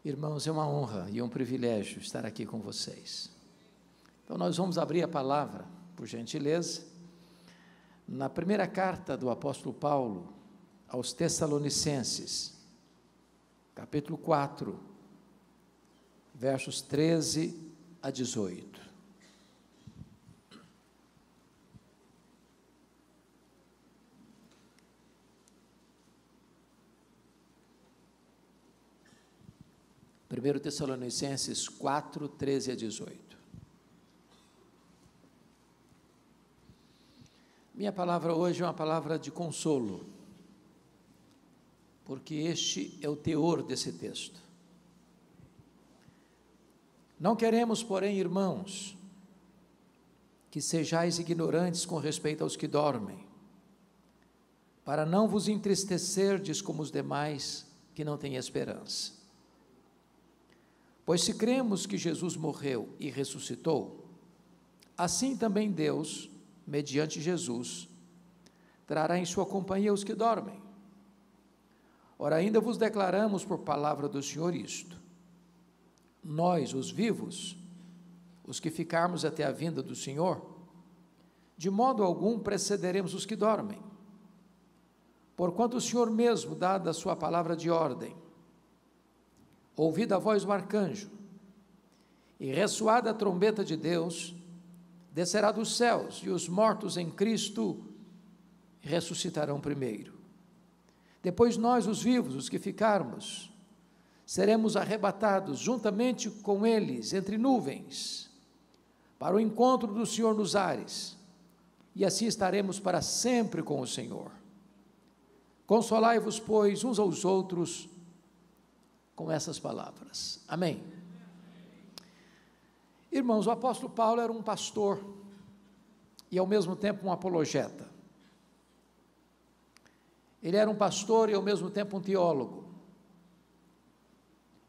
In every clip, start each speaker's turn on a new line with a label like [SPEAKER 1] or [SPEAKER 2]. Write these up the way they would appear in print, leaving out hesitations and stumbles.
[SPEAKER 1] Irmãos, é uma honra e um privilégio estar aqui com vocês. Então, nós vamos abrir a palavra, por gentileza, na primeira carta do apóstolo Paulo aos Tessalonicenses, capítulo 4, versos 13 a 18. Primeiro Tessalonicenses 4, 13 a 18. Minha palavra hoje é uma palavra de consolo, porque este é o teor desse texto. Não queremos, porém, irmãos, que sejais ignorantes com respeito aos que dormem, para não vos entristecerdes como os demais que não têm esperança. Pois se cremos que Jesus morreu e ressuscitou, assim também Deus, mediante Jesus, trará em sua companhia os que dormem. Ora, ainda vos declaramos por palavra do Senhor isto: nós, os vivos, os que ficarmos até a vinda do Senhor, de modo algum precederemos os que dormem. Porquanto o Senhor mesmo, dada a sua palavra de ordem, ouvida a voz do arcanjo, e ressoada a trombeta de Deus, descerá dos céus, e os mortos em Cristo ressuscitarão primeiro. Depois nós, os vivos, os que ficarmos, seremos arrebatados juntamente com eles entre nuvens, para o encontro do Senhor nos ares, e assim estaremos para sempre com o Senhor. Consolai-vos, pois, uns aos outros, com essas palavras. Amém. Irmãos, o apóstolo Paulo era um pastor e ao mesmo tempo um apologeta. Ele era um pastor e ao mesmo tempo um teólogo.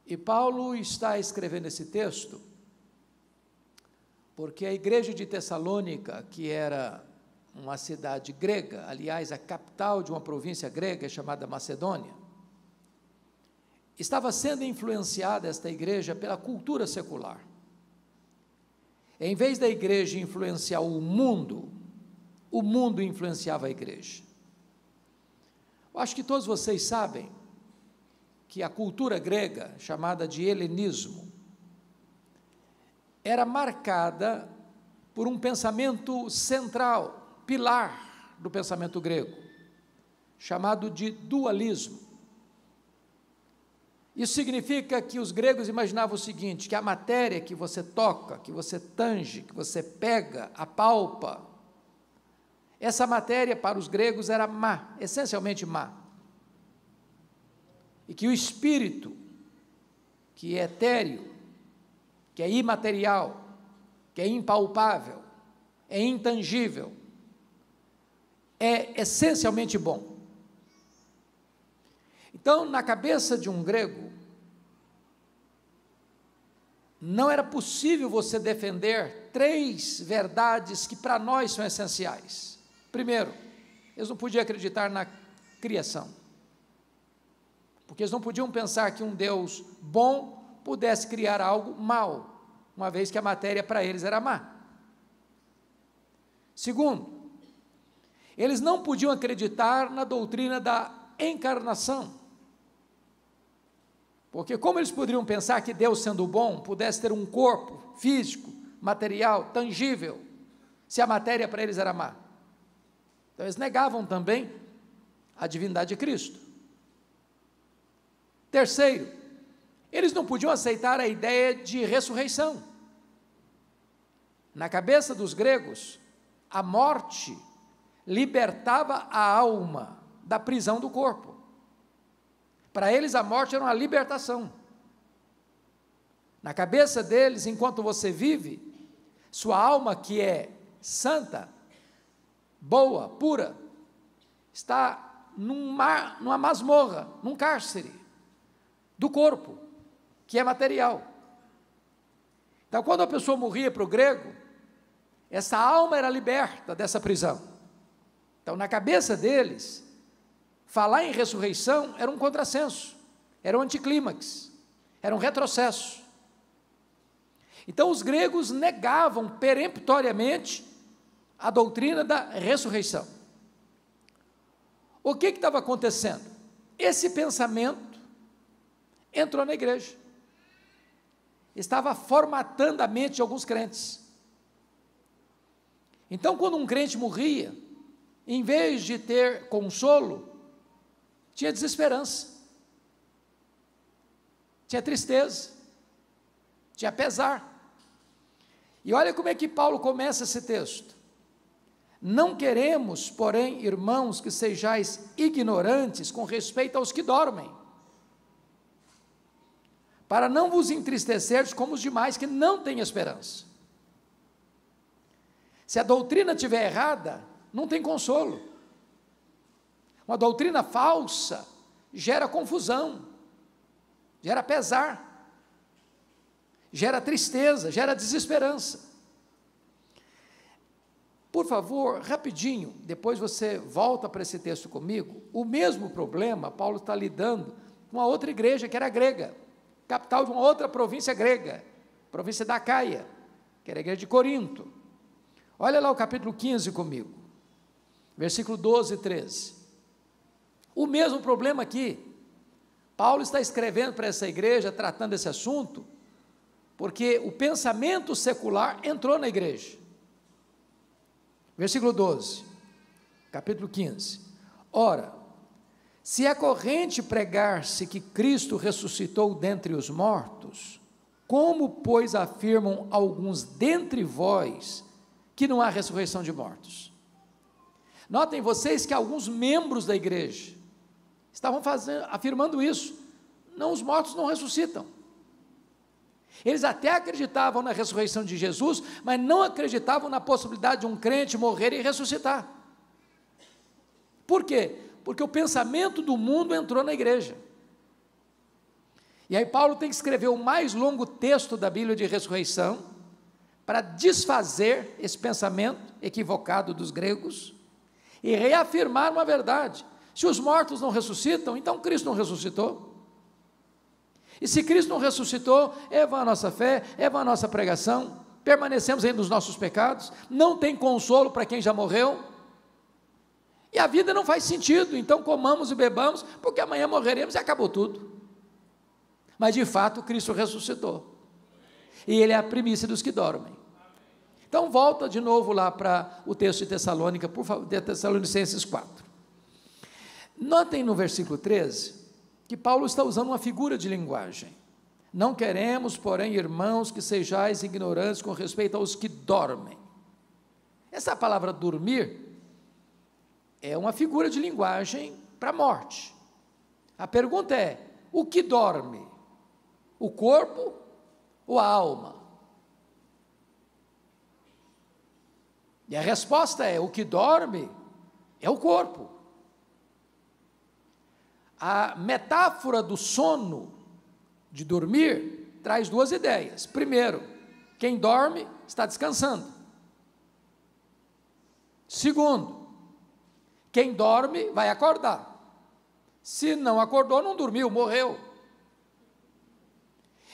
[SPEAKER 1] E Paulo está escrevendo esse texto porque a igreja de Tessalônica, que era uma cidade grega, aliás, a capital de uma província grega chamada Macedônia, estava sendo influenciada esta igreja pela cultura secular. Em vez da igreja influenciar o mundo influenciava a igreja. Eu acho que todos vocês sabem que a cultura grega, chamada de helenismo, era marcada por um pensamento central, pilar do pensamento grego, chamado de dualismo. Isso significa que os gregos imaginavam o seguinte, que a matéria que você toca, que você tange, que você pega, apalpa, essa matéria para os gregos era má, essencialmente má. E que o espírito, que é etéreo, que é imaterial, que é impalpável, é intangível, é essencialmente bom. Então, na cabeça de um grego, não era possível você defender três verdades que para nós são essenciais. Primeiro, eles não podiam acreditar na criação, porque eles não podiam pensar que um Deus bom pudesse criar algo mal, uma vez que a matéria para eles era má. Segundo, eles não podiam acreditar na doutrina da encarnação, porque como eles poderiam pensar que Deus, sendo bom, pudesse ter um corpo físico, material, tangível, se a matéria para eles era má? Então eles negavam também a divindade de Cristo. Terceiro, eles não podiam aceitar a ideia de ressurreição. Na cabeça dos gregos, a morte libertava a alma da prisão do corpo. Para eles a morte era uma libertação. Na cabeça deles, enquanto você vive, sua alma, que é santa, boa, pura, está numa masmorra, num cárcere do corpo, que é material. Então, quando a pessoa morria para o grego, essa alma era liberta dessa prisão. Então, na cabeça deles, falar em ressurreição era um contrassenso, era um anticlímax. Era um retrocesso. Então os gregos negavam peremptoriamente a doutrina da ressurreição. O que estava acontecendo? Esse pensamento entrou na igreja. Estava formatando a mente de alguns crentes. Então, quando um crente morria, em vez de ter consolo, tinha desesperança, tinha tristeza, tinha pesar. E olha como é que Paulo começa esse texto. Não queremos, porém, irmãos, que sejais ignorantes com respeito aos que dormem, para não vos entristecerdes como os demais que não têm esperança. Se a doutrina estiver errada, não tem consolo. Uma doutrina falsa gera confusão, gera pesar, gera tristeza, gera desesperança. Por favor, rapidinho, depois você volta para esse texto comigo. O mesmo problema Paulo está lidando com uma outra igreja que era grega, capital de uma outra província grega, província da Acaia, que era a igreja de Corinto. Olha lá o capítulo 15 comigo, versículo 12 e 13. O mesmo problema aqui. Paulo está escrevendo para essa igreja, tratando desse assunto, porque o pensamento secular entrou na igreja. Versículo 12, capítulo 15. Ora, se é corrente pregar-se que Cristo ressuscitou dentre os mortos, como, pois, afirmam alguns dentre vós que não há ressurreição de mortos? Notem vocês que alguns membros da igreja estavam afirmando isso. Não, os mortos não ressuscitam. Eles até acreditavam na ressurreição de Jesus, mas não acreditavam na possibilidade de um crente morrer e ressuscitar. Por quê? Porque o pensamento do mundo entrou na igreja. E aí Paulo tem que escrever o mais longo texto da Bíblia de ressurreição, para desfazer esse pensamento equivocado dos gregos, e reafirmar uma verdade. Se os mortos não ressuscitam, então Cristo não ressuscitou. E se Cristo não ressuscitou, é vã a nossa fé, é vã a nossa pregação, permanecemos ainda nos nossos pecados, não tem consolo para quem já morreu, e a vida não faz sentido, então comamos e bebamos, porque amanhã morreremos e acabou tudo. Mas de fato Cristo ressuscitou, e Ele é a primícia dos que dormem. Então volta de novo lá para o texto de Tessalônica, por favor, de Tessalonicenses 4. Notem no versículo 13, que Paulo está usando uma figura de linguagem. Não queremos, porém, irmãos, que sejais ignorantes com respeito aos que dormem. Essa palavra dormir é uma figura de linguagem para a morte. A pergunta é, o que dorme? O corpo ou a alma? E a resposta é, o que dorme é o corpo. A metáfora do sono, de dormir, traz duas ideias. Primeiro, quem dorme está descansando. Segundo, quem dorme vai acordar. Se não acordou, não dormiu, morreu.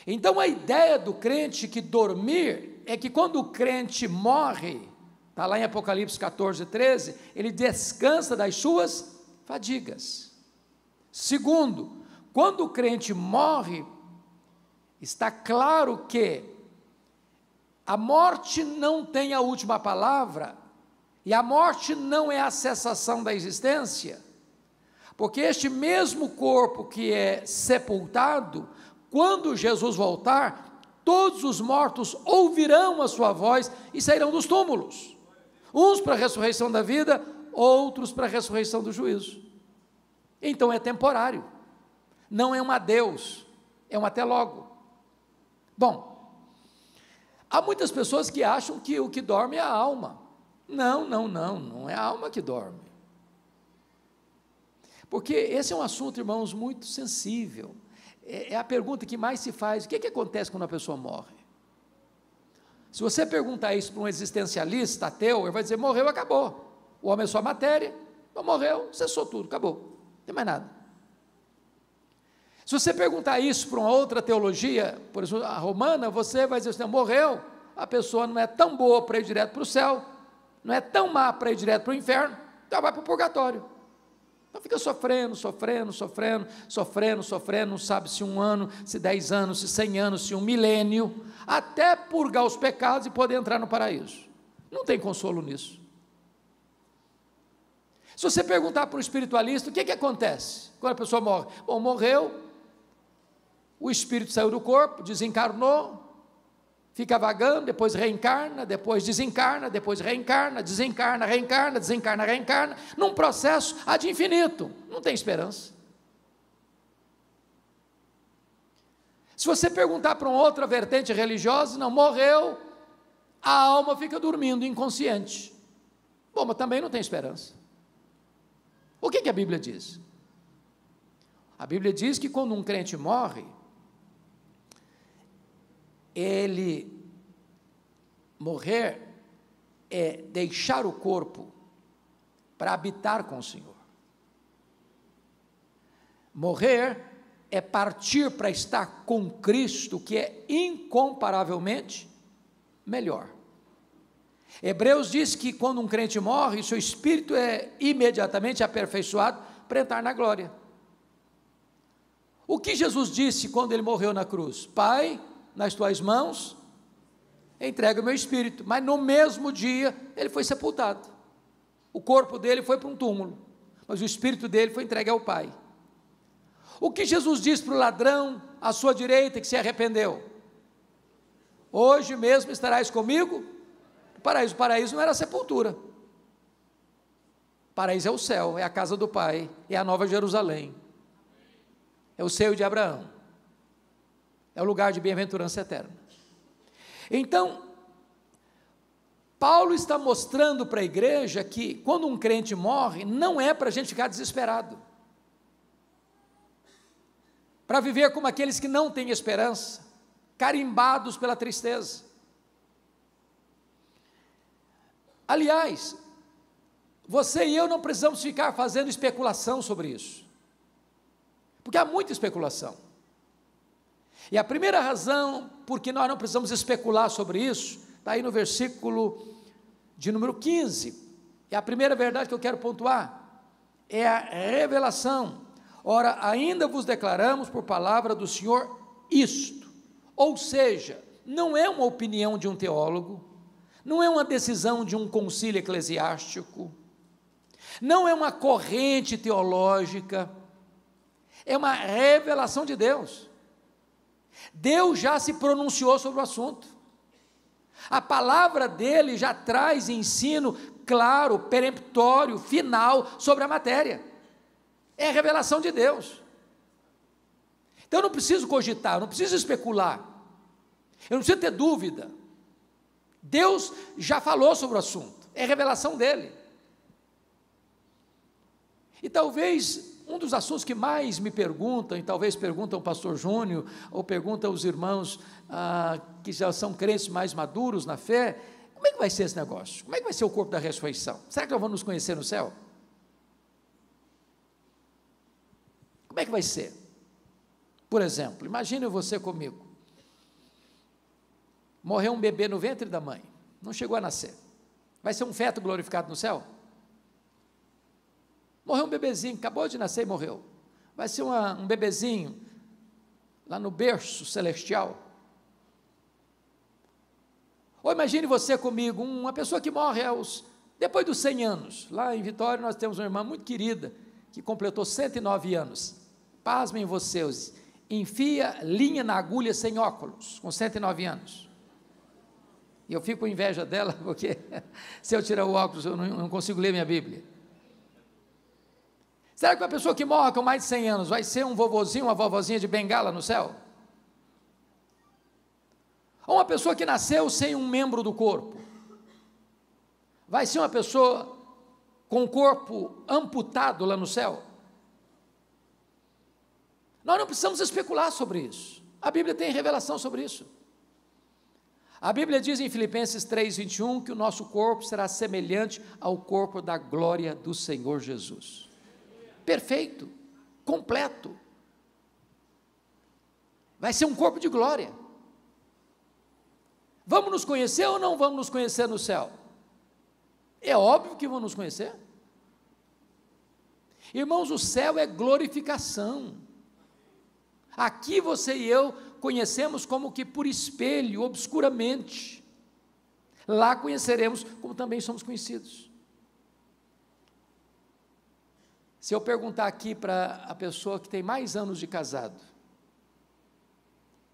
[SPEAKER 1] Então a ideia do crente que dormir é que quando o crente morre, está lá em Apocalipse 14, 13, ele descansa das suas fadigas. Segundo, quando o crente morre, está claro que a morte não tem a última palavra, e a morte não é a cessação da existência, porque este mesmo corpo que é sepultado, quando Jesus voltar, todos os mortos ouvirão a sua voz e sairão dos túmulos, uns para a ressurreição da vida, outros para a ressurreição do juízo. Então é temporário, não é um adeus, é um até logo. Bom, há muitas pessoas que acham que o que dorme é a alma. Não é a alma que dorme. Porque esse é um assunto, irmãos, muito sensível. É a pergunta que mais se faz: o que acontece quando a pessoa morre? Se você perguntar isso para um existencialista ateu, ele vai dizer: morreu, acabou. O homem é só matéria, então morreu, cessou tudo, acabou. Não tem mais nada. Se Se você perguntar isso para uma outra teologia, por exemplo, a romana, você vai dizer assim, morreu, a pessoa não é tão boa para ir direto para o céu, não é tão má para ir direto para o inferno, então vai para o purgatório. Então fica sofrendo, não sabe se 1 ano, se 10 anos, se 100 anos, se 1 milênio, até purgar os pecados e poder entrar no paraíso. Não tem consolo nisso. Se você perguntar para o espiritualista, o que acontece quando a pessoa morre? Bom, morreu, o espírito saiu do corpo, desencarnou, fica vagando, depois reencarna, depois desencarna, depois reencarna, desencarna, reencarna, desencarna, reencarna, num processo ad infinito, não tem esperança. Se você perguntar para uma outra vertente religiosa, não, morreu, a alma fica dormindo, inconsciente. Bom, mas também não tem esperança. O que a Bíblia diz? A Bíblia diz que quando um crente morre, ele morrer é deixar o corpo para habitar com o Senhor. Morrer é partir para estar com Cristo, que é incomparavelmente melhor. Hebreus diz que quando um crente morre, seu espírito é imediatamente aperfeiçoado para entrar na glória. O que Jesus disse quando ele morreu na cruz? Pai, nas tuas mãos, entrega o meu espírito. Mas no mesmo dia, ele foi sepultado. O corpo dele foi para um túmulo, mas o espírito dele foi entregue ao Pai. O que Jesus disse para o ladrão à sua direita que se arrependeu? Hoje mesmo estarás comigo no paraíso. O paraíso não era a sepultura. O paraíso é o céu, é a casa do Pai, é a Nova Jerusalém, é o seio de Abraão, é o lugar de bem-aventurança eterna. Então, Paulo está mostrando para a igreja que quando um crente morre, não é para a gente ficar desesperado, para viver como aqueles que não têm esperança, carimbados pela tristeza. Aliás, você e eu não precisamos ficar fazendo especulação sobre isso, porque há muita especulação. E a primeira razão por que nós não precisamos especular sobre isso, está aí no versículo de número 15, é a primeira verdade que eu quero pontuar, é a revelação. Ora, ainda vos declaramos por palavra do Senhor isto, ou seja, não é uma opinião de um teólogo, não é uma decisão de um concílio eclesiástico, não é uma corrente teológica, é uma revelação de Deus. Deus já se pronunciou sobre o assunto, a palavra dele já traz ensino claro, peremptório, final sobre a matéria, é a revelação de Deus. Então eu não preciso cogitar, eu não preciso especular, eu não preciso ter dúvida, Deus já falou sobre o assunto, é a revelação dele. E talvez um dos assuntos que mais me perguntam, e talvez perguntam o pastor Júnior, ou perguntam os irmãos que já são crentes mais maduros na fé, como é que vai ser esse negócio? Como é que vai ser o corpo da ressurreição? Será que nós vamos nos conhecer no céu? Como é que vai ser? Por exemplo, imagine você comigo, morreu um bebê no ventre da mãe, não chegou a nascer, vai ser um feto glorificado no céu? Morreu um bebezinho, acabou de nascer e morreu, vai ser um bebezinho, lá no berço celestial. Ou imagine você comigo, uma pessoa que morre depois dos 100 anos, lá em Vitória nós temos uma irmã muito querida, que completou 109 anos, pasmem vocês, enfia linha na agulha sem óculos, com 109 anos, e eu fico com inveja dela, porque se eu tirar o óculos eu não consigo ler minha Bíblia. Será que uma pessoa que morre com mais de 100 anos vai ser um vovozinho, uma vovozinha de bengala no céu? Ou uma pessoa que nasceu sem um membro do corpo, vai ser uma pessoa com o corpo amputado lá no céu? Nós não precisamos especular sobre isso, a Bíblia tem revelação sobre isso. A Bíblia diz em Filipenses 3:21 que o nosso corpo será semelhante ao corpo da glória do Senhor Jesus. Perfeito, completo. Vai ser um corpo de glória. Vamos nos conhecer ou não vamos nos conhecer no céu? É óbvio que vamos nos conhecer. Irmãos, o céu é glorificação. Aqui você e eu conhecemos como que por espelho, obscuramente. Lá conheceremos como também somos conhecidos. Se eu perguntar aqui para a pessoa que tem mais anos de casado,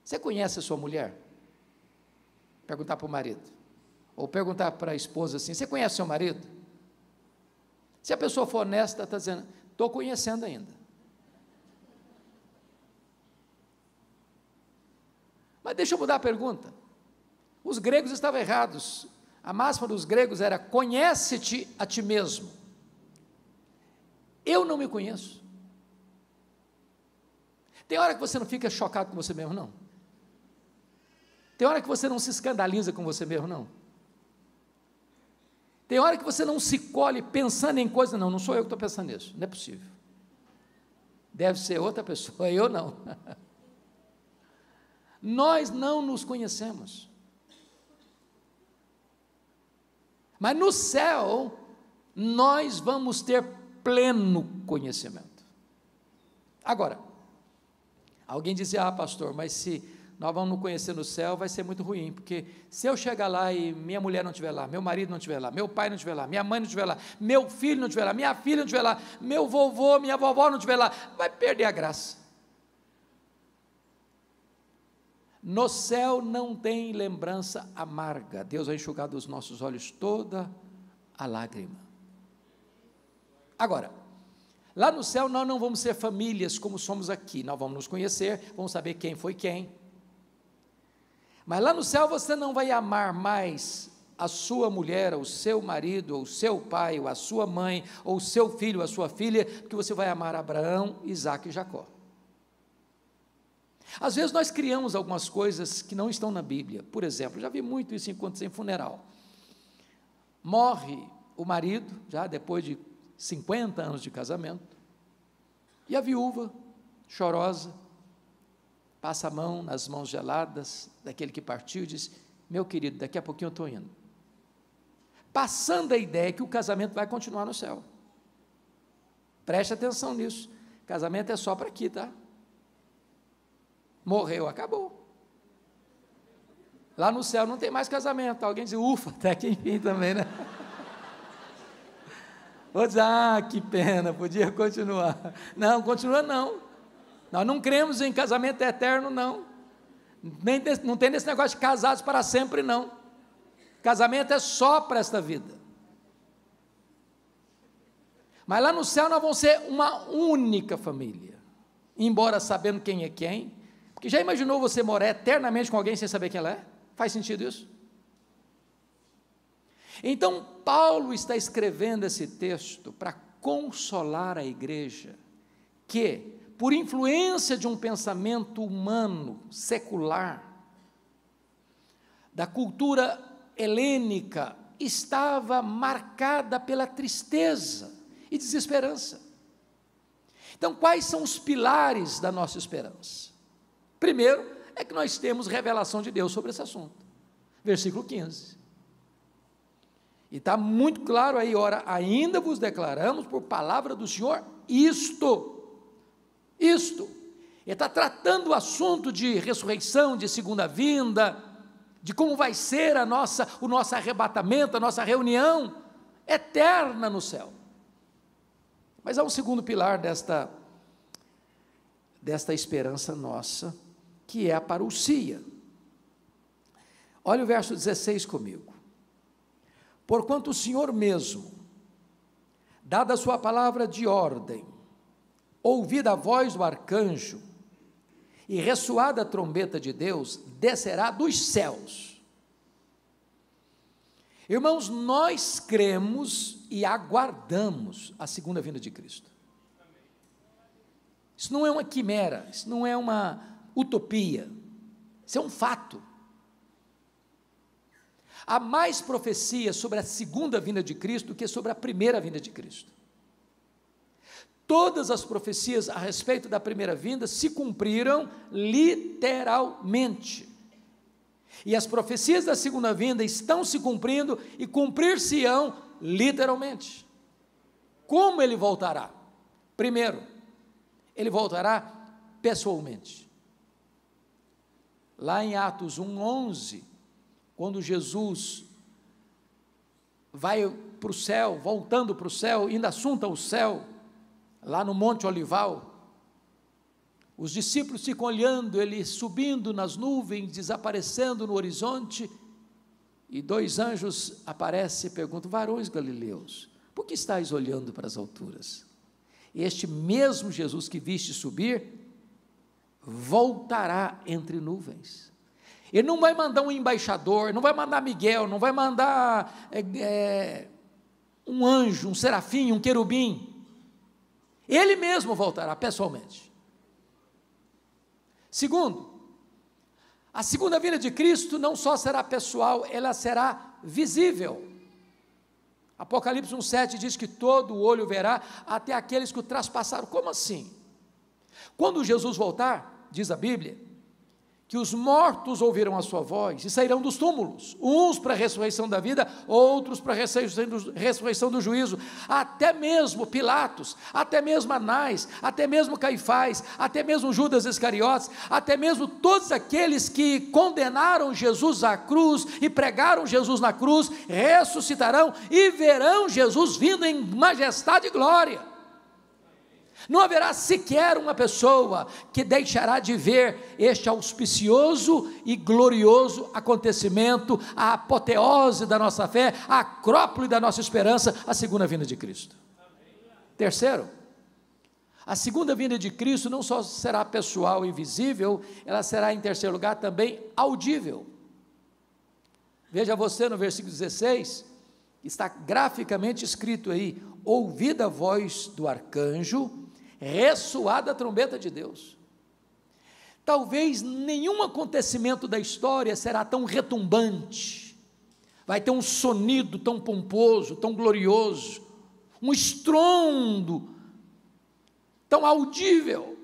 [SPEAKER 1] você conhece a sua mulher? Perguntar para o marido. Ou perguntar para a esposa assim, você conhece o seu marido? Se a pessoa for honesta, está dizendo, estou conhecendo ainda. Mas deixa eu mudar a pergunta. Os gregos estavam errados. A máxima dos gregos era, conhece-te a ti mesmo. Eu não me conheço. Tem hora que você não fica chocado com você mesmo, não? Tem hora que você não se escandaliza com você mesmo, não? Tem hora que você não se colhe pensando em coisas, não sou eu que estou pensando nisso, não é possível. Deve ser outra pessoa, eu não. Nós não nos conhecemos. Mas no céu, nós vamos ter pleno conhecimento. Agora, alguém dizia, pastor, mas se nós vamos nos conhecer no céu, vai ser muito ruim, porque se eu chegar lá e minha mulher não estiver lá, meu marido não estiver lá, meu pai não estiver lá, minha mãe não estiver lá, meu filho não estiver lá, minha filha não estiver lá, meu vovô, minha vovó não estiver lá, vai perder a graça. No céu não tem lembrança amarga, Deus vai enxugar dos nossos olhos toda a lágrima. Agora, lá no céu nós não vamos ser famílias como somos aqui, nós vamos nos conhecer, vamos saber quem foi quem, mas lá no céu você não vai amar mais a sua mulher, ou o seu marido, ou o seu pai, ou a sua mãe, ou o seu filho, ou a sua filha, porque você vai amar Abraão, Isaque e Jacó. Às vezes nós criamos algumas coisas que não estão na Bíblia. Por exemplo, já vi muito isso enquanto em funeral. Morre o marido, já depois de 50 anos de casamento, e a viúva, chorosa, passa a mão nas mãos geladas daquele que partiu e diz, meu querido, daqui a pouquinho eu estou indo. Passando a ideia que o casamento vai continuar no céu. Preste atenção nisso, casamento é só para aqui, tá? Morreu, acabou. Lá no céu não tem mais casamento. Alguém diz, ufa, até que enfim também, né? Vou dizer, que pena, podia continuar. Não, continua não. Nós não cremos em casamento eterno, não. Não tem esse negócio de casados para sempre, não. Casamento é só para esta vida. Mas lá no céu nós vamos ser uma única família. Embora sabendo quem é quem. Porque já imaginou você morar eternamente com alguém sem saber quem ela é? Faz sentido isso? Então, Paulo está escrevendo esse texto para consolar a igreja, que, por influência de um pensamento humano, secular, da cultura helênica, estava marcada pela tristeza e desesperança. Então, quais são os pilares da nossa esperança? Primeiro, é que nós temos revelação de Deus sobre esse assunto. Versículo 15. E está muito claro aí, ora, ainda vos declaramos por palavra do Senhor isto. Ele está tratando o assunto de ressurreição, de segunda vinda, de como vai ser o nosso arrebatamento, a nossa reunião eterna no céu. Mas há um segundo pilar desta esperança nossa, que é a parousia. Olha o verso 16 comigo. Porquanto o Senhor mesmo, dada a sua palavra de ordem, ouvida a voz do arcanjo, e ressoada a trombeta de Deus, descerá dos céus. Irmãos, nós cremos e aguardamos a segunda vinda de Cristo. Isso não é uma quimera, isso não é uma utopia, isso é um fato. Há mais profecia sobre a segunda vinda de Cristo do que sobre a primeira vinda de Cristo. todas as profecias a respeito da primeira vinda se cumpriram literalmente. E as profecias da segunda vinda estão se cumprindo e cumprir-se-ão literalmente. Como ele voltará? Primeiro, ele voltará pessoalmente. Lá em Atos 1:11, quando Jesus vai para o céu, voltando para o céu, indo assunto ao céu, lá no Monte Olival, os discípulos ficam olhando, ele subindo nas nuvens, desaparecendo no horizonte, e dois anjos aparecem e perguntam: varões galileus, por que estáis olhando para as alturas? Este mesmo Jesus que viste subir, voltará entre nuvens. Ele não vai mandar um embaixador, não vai mandar Miguel, não vai mandar um anjo, um serafim, um querubim. Ele mesmo voltará pessoalmente. Segundo, a segunda vinda de Cristo não só será pessoal, ela será visível. Apocalipse 1:7 diz que todo olho verá, até aqueles que o traspassaram. Como assim? Quando Jesus voltar, diz a Bíblia, que os mortos ouvirão a sua voz e sairão dos túmulos, uns para a ressurreição da vida, outros para a ressurreição do juízo. Até mesmo Pilatos, até mesmo Anás, até mesmo Caifás, até mesmo Judas Iscariotes, até mesmo todos aqueles que condenaram Jesus à cruz e pregaram Jesus na cruz, ressuscitarão e verão Jesus vindo em majestade e glória. Não haverá sequer uma pessoa que deixará de ver este auspicioso e glorioso acontecimento, a apoteose da nossa fé, a acrópole da nossa esperança, a segunda vinda de Cristo. Terceiro, a segunda vinda de Cristo não só será pessoal e visível, ela será, em terceiro lugar, também audível. Veja você no versículo 16, está graficamente escrito aí: ouvida a voz do arcanjo, ressoada a trombeta de Deus. Talvez nenhum acontecimento da história será tão retumbante, vai ter um sonido tão pomposo, tão glorioso, um estrondo tão audível,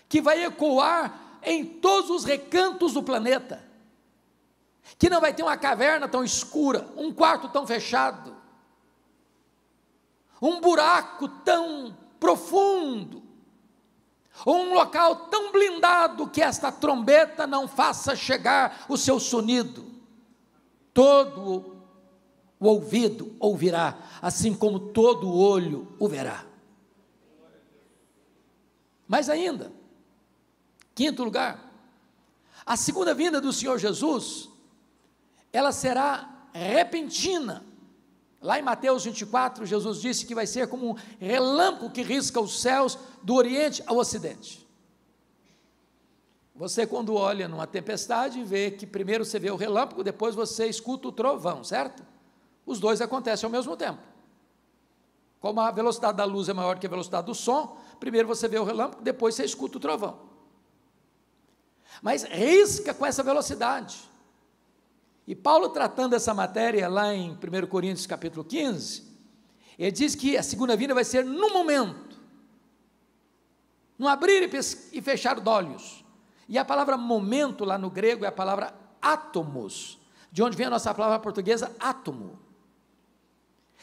[SPEAKER 1] que vai ecoar em todos os recantos do planeta, que não vai ter uma caverna tão escura, um quarto tão fechado, um buraco tão profundo, ou um local tão blindado que esta trombeta não faça chegar o seu sonido. Todo o ouvido ouvirá, assim como todo o olho o verá. Mais ainda, quinto lugar, a segunda vinda do Senhor Jesus, ela será repentina. Lá em Mateus 24, Jesus disse que vai ser como um relâmpago que risca os céus do Oriente ao Ocidente. Você, quando olha numa tempestade, vê que primeiro você vê o relâmpago, depois você escuta o trovão, certo? Os dois acontecem ao mesmo tempo. Como a velocidade da luz é maior que a velocidade do som, primeiro você vê o relâmpago, depois você escuta o trovão. Mas risca com essa velocidade. E Paulo, tratando essa matéria lá em 1 Coríntios capítulo 15, ele diz que a segunda vinda vai ser no momento, no abrir e fechar de olhos. E a palavra momento lá no grego é a palavra átomos, de onde vem a nossa palavra portuguesa átomo.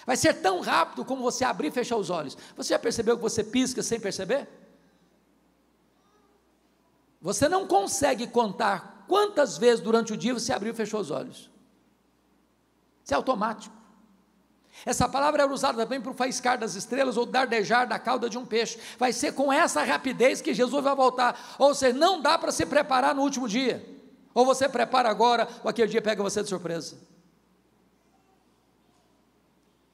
[SPEAKER 1] Vai ser tão rápido como você abrir e fechar os olhos. Você já percebeu que você pisca sem perceber? Você não consegue contar quantas vezes durante o dia você abriu e fechou os olhos. Isso é automático. Essa palavra era usada também para o faiscar das estrelas ou dardejar da cauda de um peixe. Vai ser com essa rapidez que Jesus vai voltar. Ou seja, não dá para se preparar no último dia. Ou você prepara agora, ou aquele dia pega você de surpresa.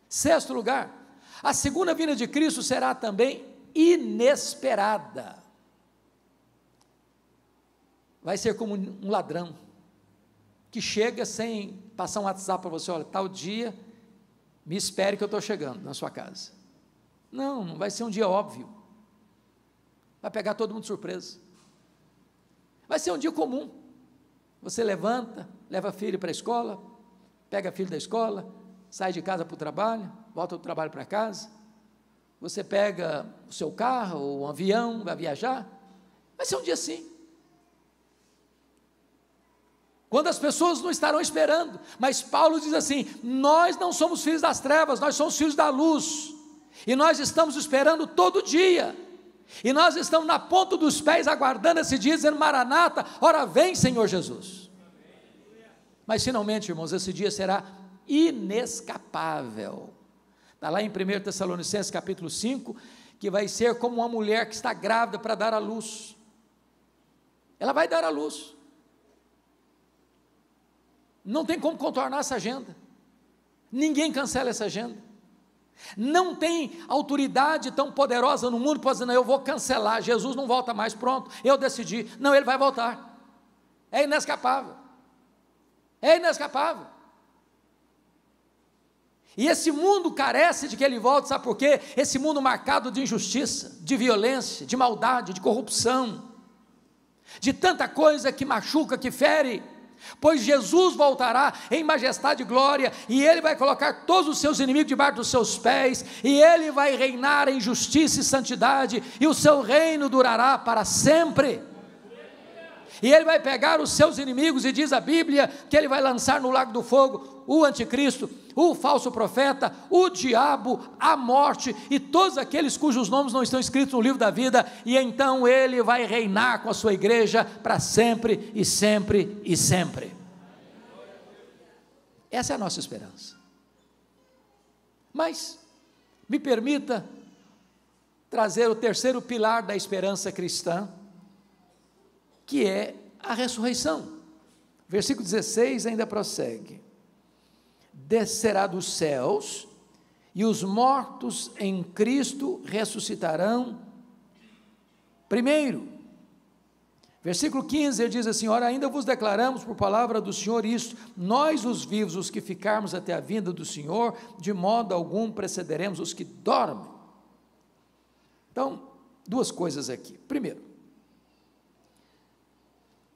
[SPEAKER 1] Sexto lugar, a segunda vinda de Cristo será também inesperada. Vai ser como um ladrão, que chega sem passar um WhatsApp para você: olha, tal dia, me espere que eu estou chegando na sua casa. Não vai ser um dia óbvio, vai pegar todo mundo de surpresa, vai ser um dia comum, você levanta, leva filho para a escola, pega filho da escola, sai de casa para o trabalho, volta do trabalho para casa, Você pega o seu carro, ou um avião, vai viajar, vai ser um dia assim. Quando as pessoas não estarão esperando, mas Paulo diz assim: nós não somos filhos das trevas, nós somos filhos da luz, e nós estamos esperando todo dia, e nós estamos na ponta dos pés, aguardando esse dia, dizendo: Maranata, ora vem, Senhor Jesus. Mas finalmente, irmãos, esse dia será inescapável. Está lá em 1 Tessalonicenses capítulo 5, que vai ser como uma mulher que está grávida para dar à luz. Ela vai dar à luz. Não tem como contornar essa agenda. Ninguém cancela essa agenda. Não tem autoridade tão poderosa no mundo para dizer: não, eu vou cancelar, Jesus não volta mais, pronto, eu decidi. Não, ele vai voltar. É inescapável. É inescapável. E esse mundo carece de que ele volte, sabe por quê? Esse mundo marcado de injustiça, de violência, de maldade, de corrupção, de tanta coisa que machuca, que fere. Pois Jesus voltará em majestade e glória, e ele vai colocar todos os seus inimigos debaixo dos seus pés, e ele vai reinar em justiça e santidade, e o seu reino durará para sempre. E ele vai pegar os seus inimigos, e diz a Bíblia que ele vai lançar no lago do fogo o anticristo, o falso profeta, o diabo, a morte e todos aqueles cujos nomes não estão escritos no livro da vida, e então ele vai reinar com a sua igreja para sempre e sempre e sempre. Essa é a nossa esperança. Mas me permita trazer o terceiro pilar da esperança cristã, que é a ressurreição. Versículo 16 ainda prossegue: descerá dos céus, e os mortos em Cristo ressuscitarão primeiro. Versículo 15, ele diz assim: ora, ainda vos declaramos por palavra do Senhor isto: nós os vivos, os que ficarmos até a vinda do Senhor, de modo algum precederemos os que dormem. Então, duas coisas aqui. Primeiro,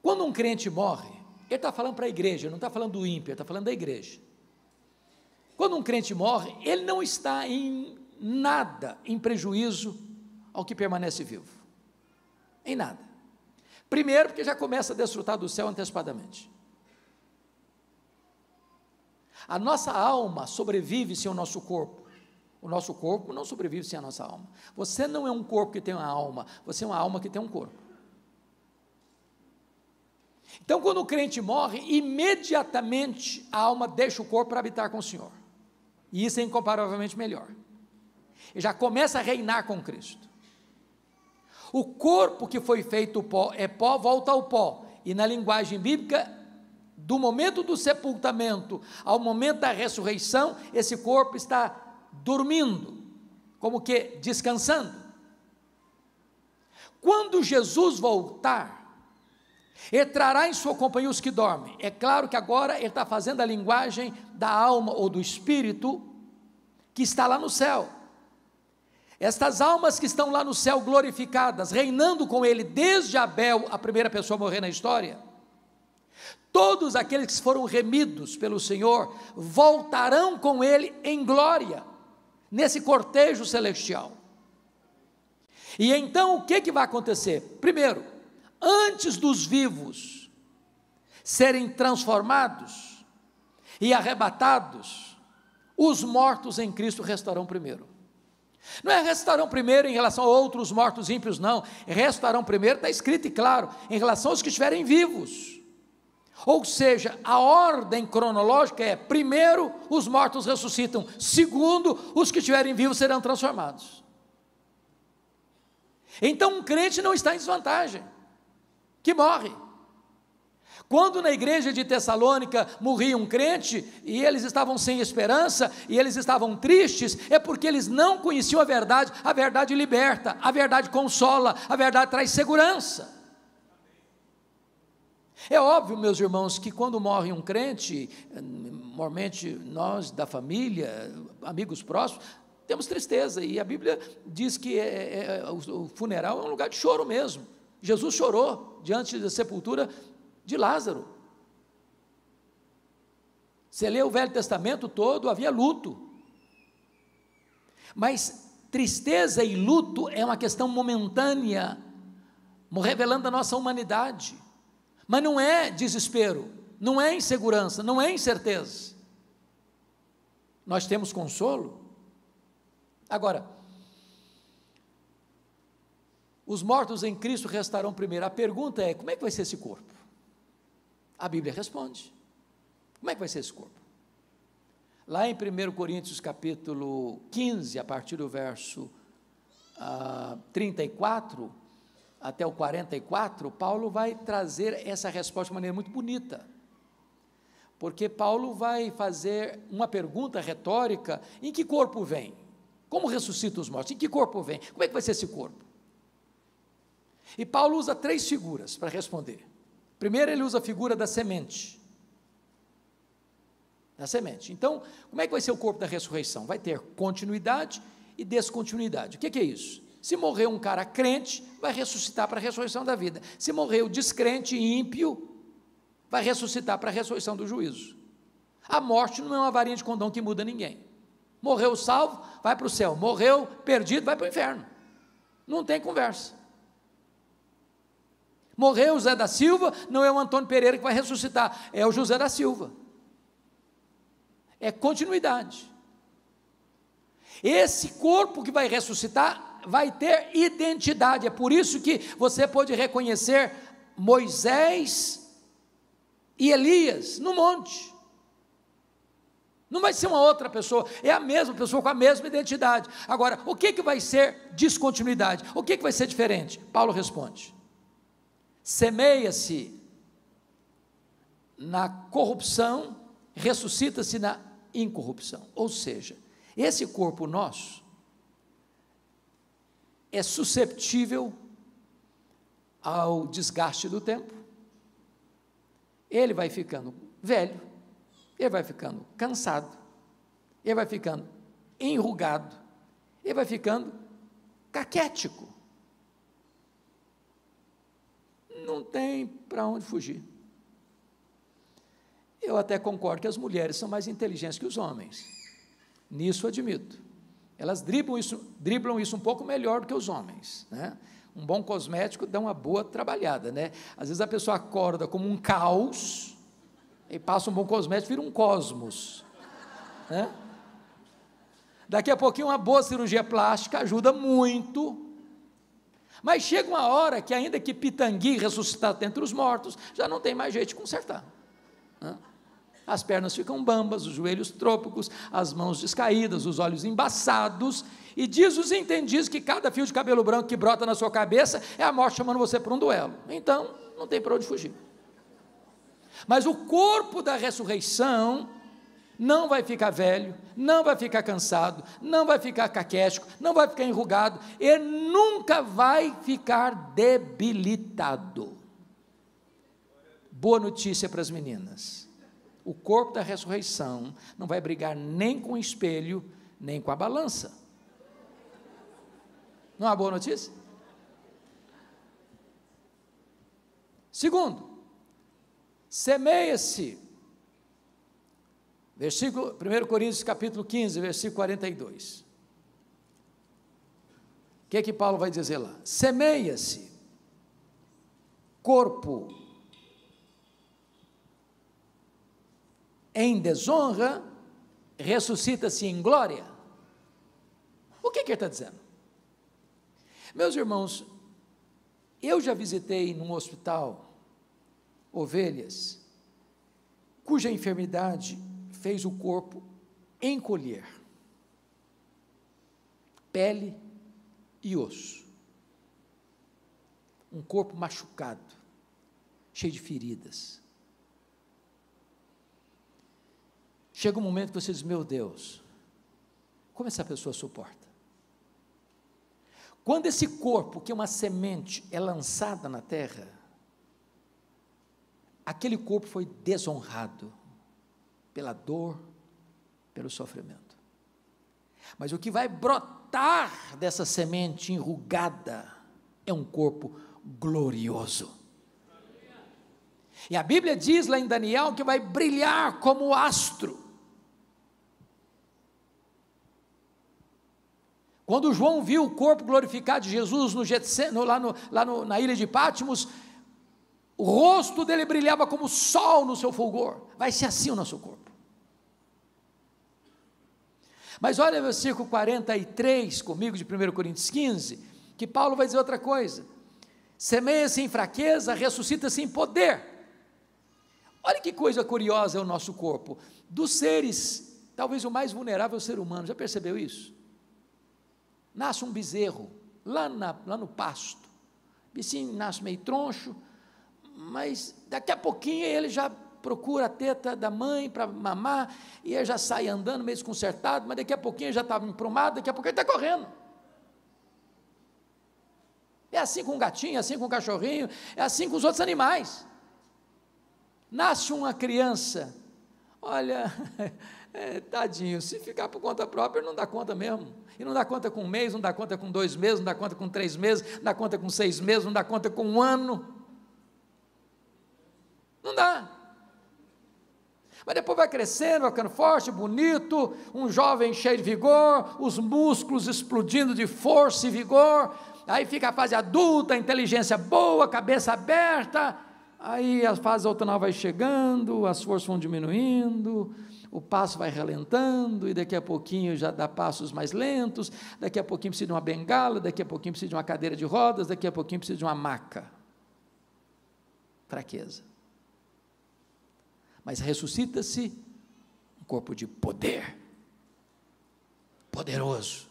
[SPEAKER 1] quando um crente morre, ele está falando para a igreja, não está falando do ímpio, ele está falando da igreja. Quando um crente morre, ele não está em nada em prejuízo ao que permanece vivo, em nada. Primeiro, porque já começa a desfrutar do céu antecipadamente. A nossa alma sobrevive sem o nosso corpo. O nosso corpo não sobrevive sem a nossa alma. Você não é um corpo que tem uma alma, você é uma alma que tem um corpo. Então, quando o crente morre, imediatamente a alma deixa o corpo para habitar com o Senhor, e isso é incomparavelmente melhor. Ele já começa a reinar com Cristo. O corpo que foi feito pó é pó, volta ao pó, e na linguagem bíblica, do momento do sepultamento ao momento da ressurreição, esse corpo está dormindo, como que descansando. Quando Jesus voltar, ele trará em sua companhia os que dormem. É claro que agora ele está fazendo a linguagem da alma ou do espírito que está lá no céu. Estas almas que estão lá no céu glorificadas, reinando com ele desde Abel, a primeira pessoa a morrer na história, todos aqueles que foram remidos pelo Senhor voltarão com ele em glória, nesse cortejo celestial. E então o que vai acontecer? Primeiro, antes dos vivos serem transformados e arrebatados, os mortos em Cristo restarão primeiro. Não é restarão primeiro em relação a outros mortos ímpios, não. Restarão primeiro, está escrito e claro, em relação aos que estiverem vivos. Ou seja, a ordem cronológica é: primeiro os mortos ressuscitam, segundo os que estiverem vivos serão transformados. Então um crente não está em desvantagem, que morre. Quando na igreja de Tessalônica morria um crente, e eles estavam sem esperança, e eles estavam tristes, é porque eles não conheciam a verdade liberta, a verdade consola, a verdade traz segurança. É óbvio, meus irmãos, que quando morre um crente, normalmente nós da família, amigos próximos, temos tristeza, e a Bíblia diz que o funeral é um lugar de choro mesmo. Jesus chorou diante da sepultura de Lázaro. Você lê o Velho Testamento todo, havia luto. Mas tristeza e luto é uma questão momentânea, revelando a nossa humanidade, mas não é desespero, não é insegurança, não é incerteza. Nós temos consolo. Agora, os mortos em Cristo restarão primeiro. A pergunta é: como é que vai ser esse corpo? A Bíblia responde. Como é que vai ser esse corpo? Lá em 1 Coríntios capítulo 15, a partir do verso 34 até o 44, Paulo vai trazer essa resposta de maneira muito bonita, porque Paulo vai fazer uma pergunta retórica: em que corpo vem? Como ressuscita os mortos? Em que corpo vem? Como é que vai ser esse corpo? E Paulo usa 3 figuras para responder. Primeiro, ele usa a figura da semente. Da semente. Então, como é que vai ser o corpo da ressurreição? Vai ter continuidade e descontinuidade. O que é isso? Se morrer um cara crente, vai ressuscitar para a ressurreição da vida. Se morrer o descrente e ímpio, vai ressuscitar para a ressurreição do juízo. A morte não é uma varinha de condão que muda ninguém. Morreu salvo, vai para o céu. Morreu perdido, vai para o inferno. Não tem conversa. Morreu o Zé da Silva, não é o Antônio Pereira que vai ressuscitar, é o José da Silva. É continuidade. Esse corpo que vai ressuscitar vai ter identidade. É por isso que você pode reconhecer Moisés e Elias no monte. Não vai ser uma outra pessoa, é a mesma pessoa com a mesma identidade. Agora, o que vai ser descontinuidade? O que vai ser diferente? Paulo responde: semeia-se na corrupção, ressuscita-se na incorrupção. Ou seja, esse corpo nosso é susceptível ao desgaste do tempo. Ele vai ficando velho, ele vai ficando cansado, ele vai ficando enrugado, ele vai ficando caquético. Não tem para onde fugir. Eu até concordo que as mulheres são mais inteligentes que os homens, nisso admito. Elas driblam isso um pouco melhor do que os homens, né? Um bom cosmético dá uma boa trabalhada, né? Às vezes a pessoa acorda como um caos, e passa um bom cosmético, vira um cosmos, né? Daqui a pouquinho uma boa cirurgia plástica ajuda muito, mas chega uma hora que, ainda que Pitangui ressuscitado dentre os mortos, já não tem mais jeito de consertar, né? As pernas ficam bambas, os joelhos trôpegos, as mãos descaídas, os olhos embaçados, e diz os entendidos que cada fio de cabelo branco que brota na sua cabeça é a morte chamando você para um duelo. Então, não tem para onde fugir. Mas o corpo da ressurreição não vai ficar velho, não vai ficar cansado, não vai ficar caquético, não vai ficar enrugado, ele nunca vai ficar debilitado. Boa notícia para as meninas: o corpo da ressurreição não vai brigar nem com o espelho, nem com a balança. Não é uma boa notícia? Segundo, semeia-se, versículo 1 Coríntios capítulo 15, versículo 42. O que Paulo vai dizer lá? Semeia-se corpo em desonra, ressuscita-se em glória. O que ele está dizendo? Meus irmãos, eu já visitei num hospital ovelhas cuja enfermidade fez o corpo encolher, pele e osso, um corpo machucado, cheio de feridas. Chega um momento que você diz: meu Deus, como essa pessoa suporta? Quando esse corpo, que é uma semente, é lançada na terra, aquele corpo foi desonrado pela dor, pelo sofrimento. Mas o que vai brotar dessa semente enrugada é um corpo glorioso. E a Bíblia diz lá em Daniel que vai brilhar como astro. Quando João viu o corpo glorificado de Jesus na ilha de Patmos, o rosto dele brilhava como o sol no seu fulgor. Vai ser assim o nosso corpo. Mas olha o versículo 43 comigo de 1 Coríntios 15, que Paulo vai dizer outra coisa: semeia-se em fraqueza, ressuscita-se em poder. Olha que coisa curiosa é o nosso corpo. Dos seres, talvez o mais vulnerável é o ser humano, já percebeu isso? Nasce um bezerro, lá no pasto, o bichinho nasce meio troncho, mas daqui a pouquinho ele já procura a teta da mãe para mamar, e ele já sai andando meio desconcertado, mas daqui a pouquinho ele já está emprumado, daqui a pouquinho ele está correndo. É assim com o gatinho, é assim com o cachorrinho, é assim com os outros animais. Nasce uma criança, olha, tadinho, se ficar por conta própria, ele não dá conta mesmo, e não dá conta com um mês, não dá conta com 2 meses, não dá conta com 3 meses, não dá conta com 6 meses, não dá conta com 1 ano, não dá. Mas depois vai crescendo, vai ficando forte, bonito, um jovem cheio de vigor, os músculos explodindo de força e vigor, aí fica a fase adulta, a inteligência boa, cabeça aberta, aí a fase outonal vai chegando, as forças vão diminuindo, o passo vai relentando, e daqui a pouquinho já dá passos mais lentos, daqui a pouquinho precisa de uma bengala, daqui a pouquinho precisa de uma cadeira de rodas, daqui a pouquinho precisa de uma maca. Fraqueza. Mas ressuscita-se um corpo de poder, poderoso.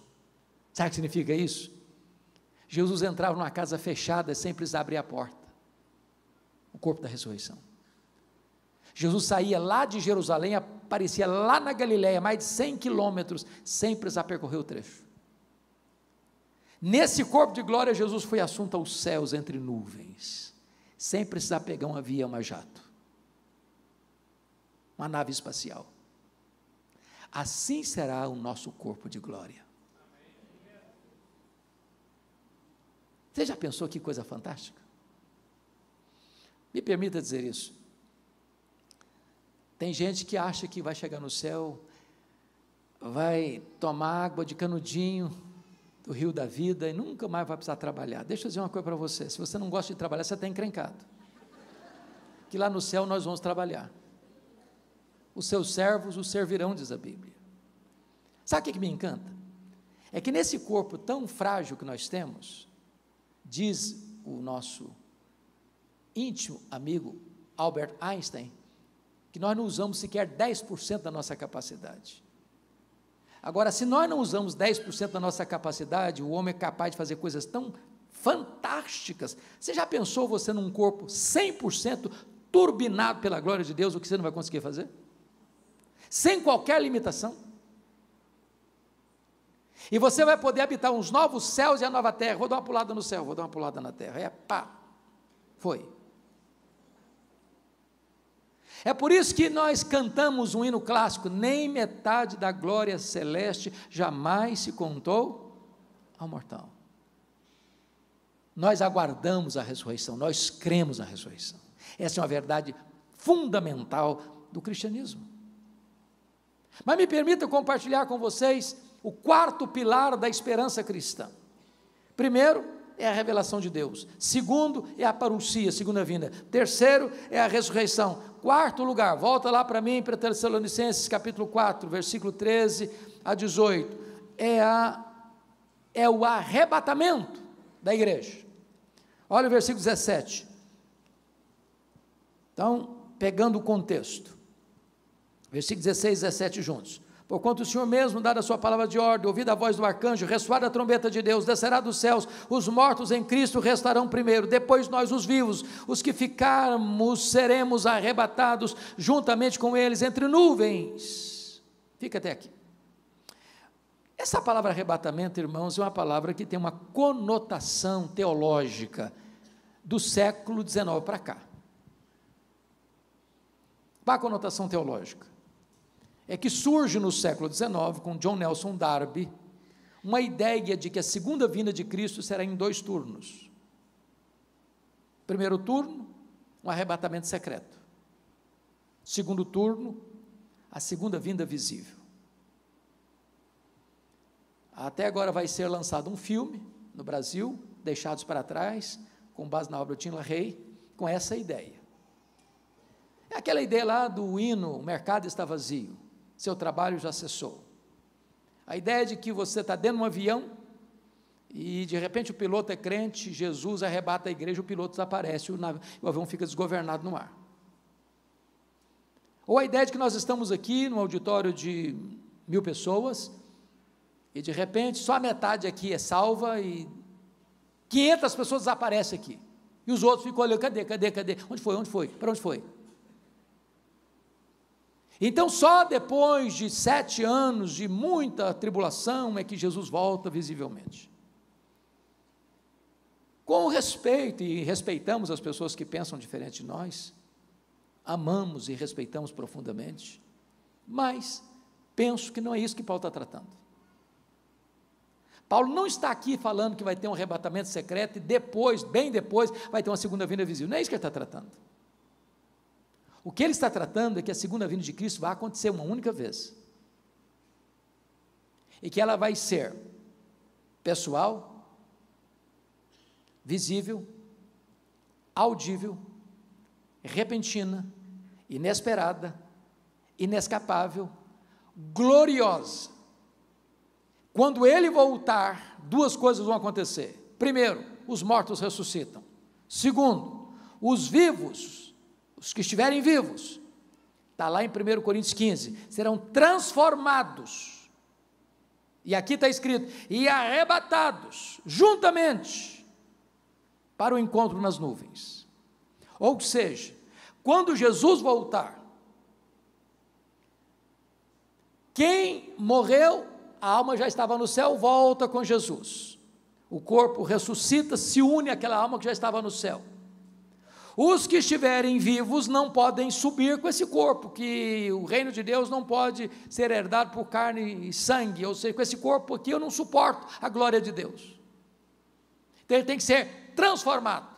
[SPEAKER 1] Sabe o que significa isso? Jesus entrava numa casa fechada sem precisar abrir a porta, o corpo da ressurreição. Jesus saía lá de Jerusalém, aparecia lá na Galileia, mais de 100 quilômetros, sem precisar percorrer o trecho. Nesse corpo de glória, Jesus foi assunto aos céus entre nuvens, sem precisar pegar um avião a jato, uma nave espacial. Assim será o nosso corpo de glória. Você já pensou que coisa fantástica? Me permita dizer isso. Tem gente que acha que vai chegar no céu, vai tomar água de canudinho do rio da vida e nunca mais vai precisar trabalhar. Deixa eu dizer uma coisa para você: se você não gosta de trabalhar, você está encrencado. Que lá no céu nós vamos trabalhar. Os seus servos o servirão, diz a Bíblia. Sabe o que me encanta? É que nesse corpo tão frágil que nós temos, diz o nosso íntimo amigo Albert Einstein, que nós não usamos sequer 10% da nossa capacidade. Agora, se nós não usamos 10% da nossa capacidade, o homem é capaz de fazer coisas tão fantásticas. Você já pensou você num corpo 100% turbinado pela glória de Deus, o que você não vai conseguir fazer? Sem qualquer limitação. E você vai poder habitar uns novos céus e a nova terra. Vou dar uma pulada no céu, vou dar uma pulada na terra. Foi. É por isso que nós cantamos um hino clássico: nem metade da glória celeste jamais se contou ao mortal. Nós aguardamos a ressurreição, nós cremos na ressurreição. Essa é uma verdade fundamental do cristianismo. Mas me permita compartilhar com vocês o 4º pilar da esperança cristã. Primeiro, é a revelação de Deus. Segundo, é a parousia, segunda vinda. Terceiro, é a ressurreição. 4º lugar, volta lá para mim, para Tessalonicenses capítulo 4, versículo 13 a 18, é o arrebatamento da igreja. Olha o versículo 17. Então, pegando o contexto, versículo 16 e 17 juntos. Porquanto o Senhor mesmo, dada a sua palavra de ordem, ouvida a voz do arcanjo, ressoada a trombeta de Deus, descerá dos céus, os mortos em Cristo restarão primeiro, depois nós os vivos, os que ficarmos, seremos arrebatados juntamente com eles entre nuvens. Fica até aqui. Essa palavra arrebatamento, irmãos, é uma palavra que tem uma conotação teológica do século XIX para cá. Qual a conotação teológica? É que surge no século XIX, com John Nelson Darby, uma ideia de que a segunda vinda de Cristo será em 2 turnos. Primeiro turno, um arrebatamento secreto. Segundo turno, a segunda vinda visível. Até agora vai ser lançado um filme no Brasil, Deixados para Trás, com base na obra do Tim LaHaye, com essa ideia. É aquela ideia lá do hino, o mercado está vazio, seu trabalho já cessou. A ideia de que você está dentro de um avião e de repente o piloto é crente, Jesus arrebata a igreja, o piloto desaparece, o avião fica desgovernado no ar. Ou a ideia de que nós estamos aqui num auditório de 1000 pessoas e de repente só a metade aqui é salva e 500 pessoas desaparecem aqui. E os outros ficam olhando, cadê? Onde foi? Para onde foi? Então só depois de 7 anos de muita tribulação é que Jesus volta visivelmente. Com respeito, e respeitamos as pessoas que pensam diferente de nós, amamos e respeitamos profundamente, mas penso que não é isso que Paulo está tratando. Paulo não está aqui falando que vai ter um arrebatamento secreto e depois, bem depois, vai ter uma segunda vinda visível. Não é isso que ele está tratando. O que ele está tratando é que a segunda vinda de Cristo vai acontecer uma única vez. E que ela vai ser pessoal, visível, audível, repentina, inesperada, inescapável, gloriosa. Quando ele voltar, 2 coisas vão acontecer. Primeiro, os mortos ressuscitam. Segundo, os vivos, os que estiverem vivos, está lá em 1 Coríntios 15, serão transformados. E aqui está escrito, e arrebatados, juntamente, para o encontro nas nuvens. Ou seja, quando Jesus voltar, quem morreu, a alma já estava no céu, volta com Jesus. O corpo ressuscita, se une àquela alma que já estava no céu. Os que estiverem vivos não podem subir com esse corpo, que o reino de Deus não pode ser herdado por carne e sangue, ou seja, com esse corpo aqui eu não suporto a glória de Deus. Então ele tem que ser transformado.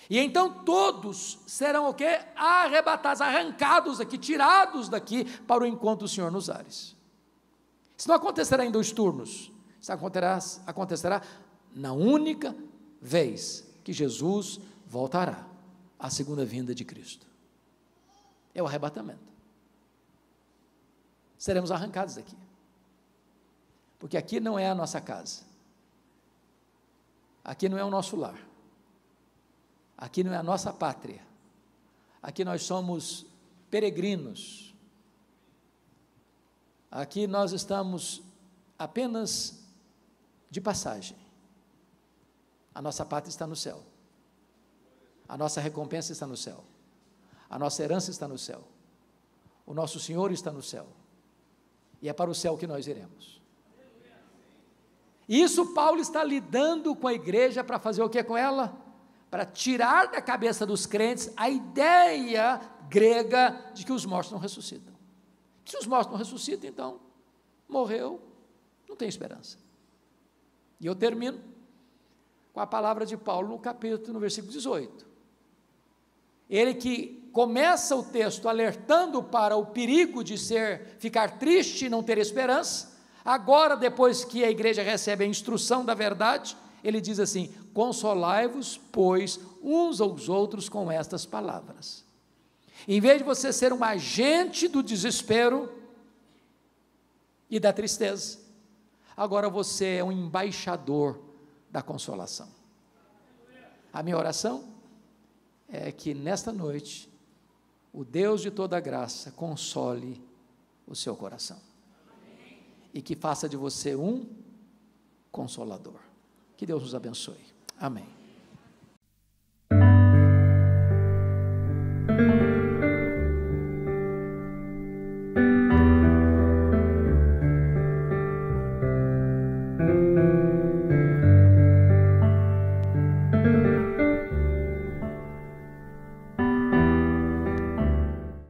[SPEAKER 1] E então todos serão o quê? Arrebatados, arrancados daqui, tirados daqui para o encontro do Senhor nos ares. Isso não acontecerá em 2 turnos, isso acontecerá na única vez que Jesus voltará, a segunda vinda de Cristo. É o arrebatamento. Seremos arrancados daqui, porque aqui não é a nossa casa, aqui não é o nosso lar, aqui não é a nossa pátria, aqui nós somos peregrinos, aqui nós estamos apenas de passagem. A nossa pátria está no céu, a nossa recompensa está no céu, a nossa herança está no céu, o nosso Senhor está no céu, e é para o céu que nós iremos. Isso Paulo está lidando com a igreja para fazer o que com ela? Para tirar da cabeça dos crentes a ideia grega de que os mortos não ressuscitam. Se os mortos não ressuscitam, então, morreu, não tem esperança. E eu termino com a palavra de Paulo no versículo 18. Ele que começa o texto alertando para o perigo de ficar triste e não ter esperança, agora, depois que a igreja recebe a instrução da verdade, ele diz assim: consolai-vos, pois, uns aos outros com estas palavras. Em vez de você ser um agente do desespero e da tristeza, agora você é um embaixador da consolação. A minha oração é que nesta noite, o Deus de toda graça console o seu coração. E que faça de você um consolador. Que Deus nos abençoe. Amém.